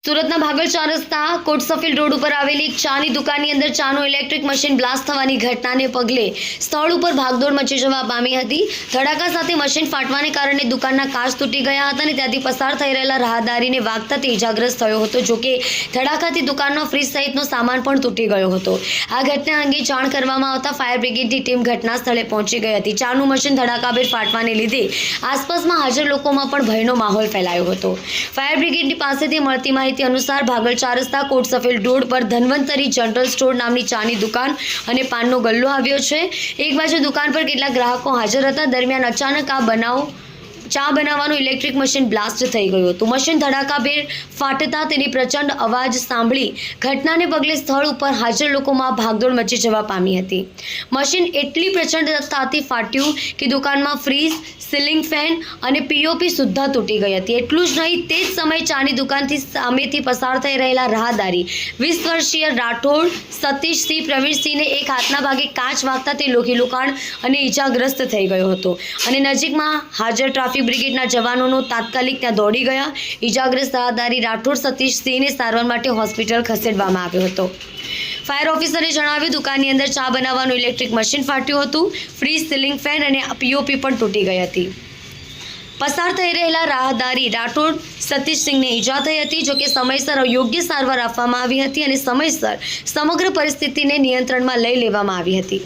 સુરતના ભાગળ 4 રસ્તા કોટસફીલ્ડ રોડ ઉપર આવેલી એક ચાની દુકાનની અંદર ચાનું ઇલેક્ટ્રિક મશીન બ્લાસ્ટ થવાની ઘટનાને પગલે સ્થળ ઉપર ભાગદોડ મચી જવા પામી હતી। ધડાકા સાથે મશીન ફાટવાને કારણે દુકાનના કાચ તૂટી ગયા હતા અને ત્યાંથી પસાર થઈ રહેલા રાહદારીને વાગતા તે ઇજાગ્રસ્ત થયો હતો। જોકે ધડાકાથી દુકાનનો ફ્રીજ સહિતનો સામાન પણ તૂટી ગયો હતો। આ ઘટના અંગે જાણ કરવામાં આવતા ફાયર બ્રિગેડની ટીમ ઘટના સ્થળે પહોંચી ગઈ હતી। ચાનું મશીન ધડાકાભેર ફાટવાને લીધે આસપાસમાં હાજર લોકોમાં પણ ભયનો માહોલ ફેલાયો હતો। ફાયર બ્રિગેડની પાસેથી મળતી માહિતી अनुसार भागल 4 रस्ता कोटसफील्ड रोड पर धनवंतरी जनरल स्टोर नामनी चानी दुकान અને પાનનો ગલ્લો આવ્યો છે। એક બાજુ દુકાન પર કેટલાક ગ્રાહકો હાજર હતા। દરમિયાન અચાનક આ બનાવ ચા બનાવવાનું ઇલેક્ટ્રિક મશીન બ્લાસ્ટ થઈ ગયું હતું। મશીન ધડાકાભેર ફાટતા તેની પ્રચંડ અવાજ સાંભળી ઘટનાને પગલે સ્થળ ઉપર હાજર લોકોમાં ભાગદોડ મચી જવા પામી હતી। મશીન એટલી પ્રચંડતાથી ફાટ્યું કે દુકાનમાં ફ્રીજ, સીલિંગ ફેન અને પીઓપી સુદ્ધા તૂટી ગઈ હતી। એટલું જ નહીં, તે જ સમયે ચાની દુકાનથી સામેથી પસાર થઈ રહેલા રાહદારી 20 વર્ષીય રાઠોડ સતીશસિંહ પ્રવીણસિંહને એક હાથના ભાગે કાચ વાગતા તે લોહીલુકાણ અને ઈજાગ્રસ્ત થઈ ગયો હતો અને નજીકમાં હાજર ટ્રાફિક બ્રિગેડના જવાનોનો તાત્કાલિક ત્યાં દોડી ગયા। ઈજાગ્રસ્ત રાહદારી રાઠોડ સતીશસિંહને સારવાર માટે હોસ્પિટલ ખસેડવામાં આવ્યો હતો। ફાયર ઓફિસરે જણાવ્યું, દુકાનની અંદર ચા બનાવવાનું ઇલેક્ટ્રિક મશીન ફાટ્યું હતું। ફ્રીજ, સીલિંગ ફેન અને પીઓપી પણ તૂટી ગઈ હતી। પસાર થઈ રહેલા રાહદારી રાઠોડ સતીશસિંહને ઈજા થઈ હતી। જોકે સમયસર યોગ્ય સારવાર આપવામાં આવી હતી અને સમયસર સમગ્ર પરિસ્થિતિને નિયંત્રણમાં લઈ લેવામાં આવી હતી।